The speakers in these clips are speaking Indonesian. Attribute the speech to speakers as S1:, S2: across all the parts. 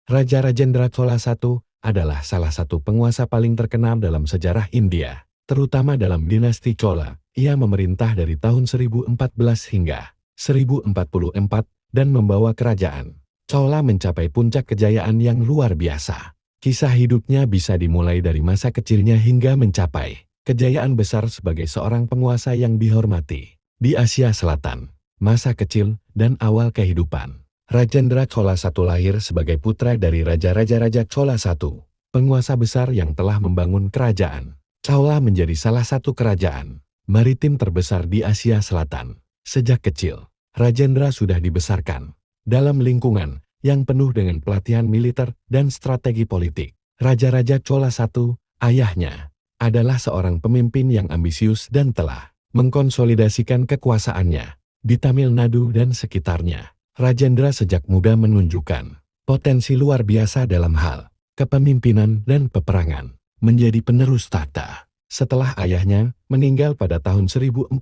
S1: Raja Rajendra Chola I adalah salah satu penguasa paling terkenal dalam sejarah India, terutama dalam dinasti Chola. Ia memerintah dari tahun 1014 hingga 1044 dan membawa kerajaan Chola mencapai puncak kejayaan yang luar biasa. Kisah hidupnya bisa dimulai dari masa kecilnya hingga mencapai kejayaan besar sebagai seorang penguasa yang dihormati di Asia Selatan. Masa kecil dan awal kehidupan. Rajendra Chola I lahir sebagai putra dari Raja Chola I, penguasa besar yang telah membangun kerajaan Chola menjadi salah satu kerajaan maritim terbesar di Asia Selatan. Sejak kecil, Rajendra sudah dibesarkan dalam lingkungan yang penuh dengan pelatihan militer dan strategi politik. Raja Chola I, ayahnya, adalah seorang pemimpin yang ambisius dan telah mengkonsolidasikan kekuasaannya di Tamil Nadu dan sekitarnya. Rajendra sejak muda menunjukkan potensi luar biasa dalam hal kepemimpinan dan peperangan, menjadi penerus tahta. Setelah ayahnya meninggal pada tahun 1014,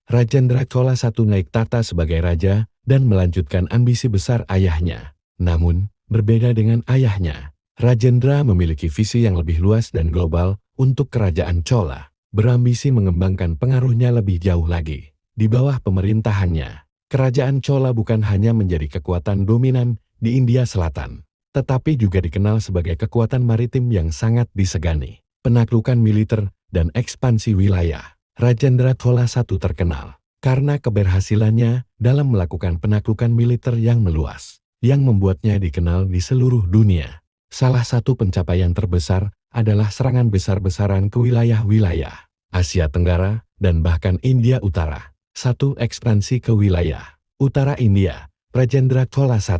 S1: Rajendra Chola I naik tahta sebagai raja dan melanjutkan ambisi besar ayahnya. Namun, berbeda dengan ayahnya, Rajendra memiliki visi yang lebih luas dan global untuk kerajaan Chola, berambisi mengembangkan pengaruhnya lebih jauh lagi. Di bawah pemerintahannya, kerajaan Chola bukan hanya menjadi kekuatan dominan di India Selatan, tetapi juga dikenal sebagai kekuatan maritim yang sangat disegani. Penaklukan militer dan ekspansi wilayah. Rajendra Chola I terkenal karena keberhasilannya dalam melakukan penaklukan militer yang meluas, yang membuatnya dikenal di seluruh dunia. Salah satu pencapaian terbesar adalah serangan besar-besaran ke wilayah-wilayah Asia Tenggara dan bahkan India Utara. Satu ekspansi ke wilayah utara India. Rajendra Chola I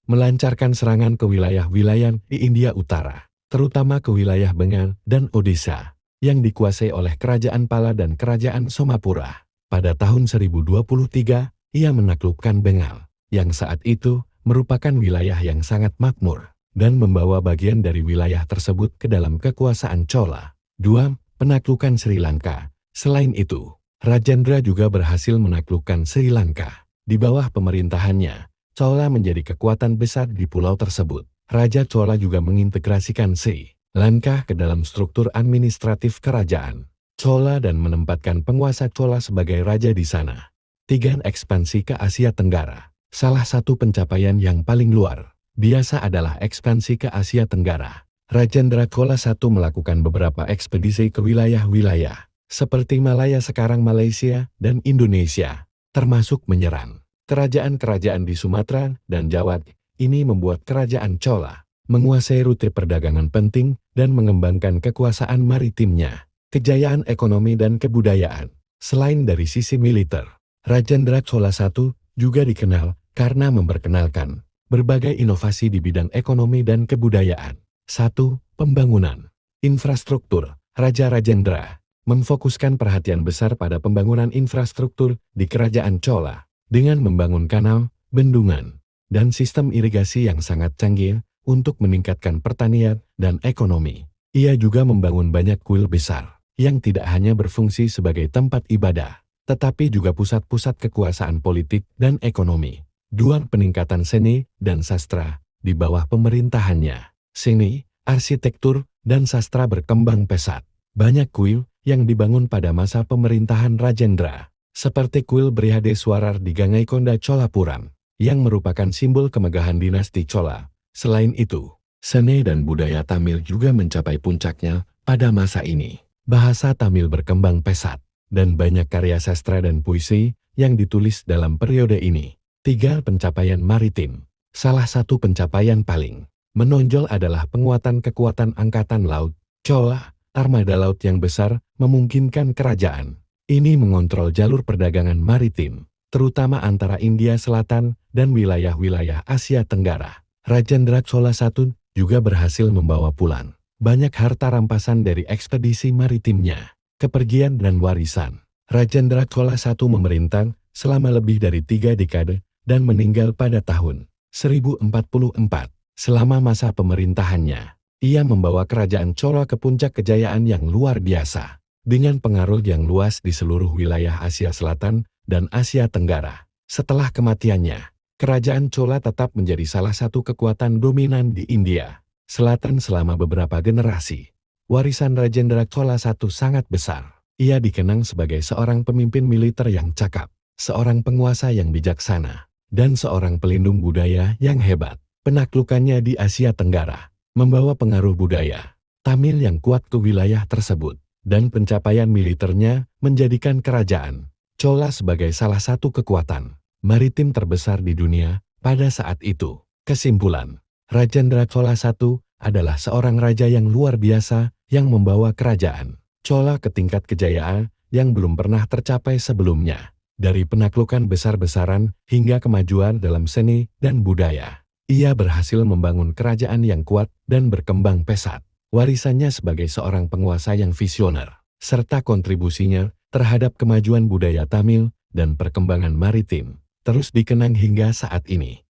S1: melancarkan serangan ke wilayah-wilayah di India Utara, terutama ke wilayah Bengal dan Odisha, yang dikuasai oleh Kerajaan Pala dan Kerajaan Somapura. Pada tahun 1023, ia menaklukkan Bengal, yang saat itu merupakan wilayah yang sangat makmur, dan membawa bagian dari wilayah tersebut ke dalam kekuasaan Chola. 2. Penaklukan Sri Lanka. Selain itu, Rajendra juga berhasil menaklukkan Sri Lanka. Di bawah pemerintahannya, Chola menjadi kekuatan besar di pulau tersebut. Raja Chola juga mengintegrasikan Sri Lanka ke dalam struktur administratif kerajaan Chola dan menempatkan penguasa Chola sebagai raja di sana. 3. Ekspansi ke Asia Tenggara. Salah satu pencapaian yang paling luar biasa adalah ekspansi ke Asia Tenggara. Rajendra Chola I melakukan beberapa ekspedisi ke wilayah-wilayah seperti Malaya sekarang Malaysia dan Indonesia, termasuk menyerang kerajaan-kerajaan di Sumatera dan Jawa. Ini membuat kerajaan Chola menguasai rute perdagangan penting dan mengembangkan kekuasaan maritimnya, kejayaan ekonomi dan kebudayaan. Selain dari sisi militer, Rajendra Chola I juga dikenal karena memperkenalkan berbagai inovasi di bidang ekonomi dan kebudayaan. 1. Pembangunan infrastruktur. Raja Rajendra memfokuskan perhatian besar pada pembangunan infrastruktur di kerajaan Chola dengan membangun kanal, bendungan, dan sistem irigasi yang sangat canggih untuk meningkatkan pertanian dan ekonomi. Ia juga membangun banyak kuil besar yang tidak hanya berfungsi sebagai tempat ibadah, tetapi juga pusat-pusat kekuasaan politik dan ekonomi. 2. Peningkatan seni dan sastra di bawah pemerintahannya. Seni, arsitektur, dan sastra berkembang pesat. Banyak kuil yang dibangun pada masa pemerintahan Rajendra, seperti kuil Brihadeswarar di Gangaikonda Cholapuram, yang merupakan simbol kemegahan dinasti Chola. Selain itu, seni dan budaya Tamil juga mencapai puncaknya pada masa ini. Bahasa Tamil berkembang pesat, dan banyak karya sastra dan puisi yang ditulis dalam periode ini. 3. Pencapaian maritim. Salah satu pencapaian paling menonjol adalah penguatan kekuatan angkatan laut Chola. Armada laut yang besar memungkinkan kerajaan ini mengontrol jalur perdagangan maritim, terutama antara India Selatan dan wilayah-wilayah Asia Tenggara. Rajendra Chola I juga berhasil membawa pulang banyak harta rampasan dari ekspedisi maritimnya, kepergian dan warisan. Rajendra Chola I memerintah selama lebih dari 3 dekade dan meninggal pada tahun 1044. Selama masa pemerintahannya, ia membawa kerajaan Chola ke puncak kejayaan yang luar biasa, dengan pengaruh yang luas di seluruh wilayah Asia Selatan dan Asia Tenggara. Setelah kematiannya, Kerajaan Chola tetap menjadi salah satu kekuatan dominan di India Selatan selama beberapa generasi. Warisan Rajendra Chola I sangat besar. Ia dikenang sebagai seorang pemimpin militer yang cakap, seorang penguasa yang bijaksana, dan seorang pelindung budaya yang hebat. Penaklukannya di Asia Tenggara membawa pengaruh budaya Tamil yang kuat ke wilayah tersebut, dan pencapaian militernya menjadikan kerajaan Chola sebagai salah satu kekuatan maritim terbesar di dunia pada saat itu. Kesimpulan, Rajendra Chola I adalah seorang raja yang luar biasa yang membawa kerajaan Chola ke tingkat kejayaan yang belum pernah tercapai sebelumnya. Dari penaklukan besar-besaran hingga kemajuan dalam seni dan budaya, ia berhasil membangun kerajaan yang kuat dan berkembang pesat. Warisannya sebagai seorang penguasa yang visioner, serta kontribusinya terhadap kemajuan budaya Tamil dan perkembangan maritim, terus dikenang hingga saat ini.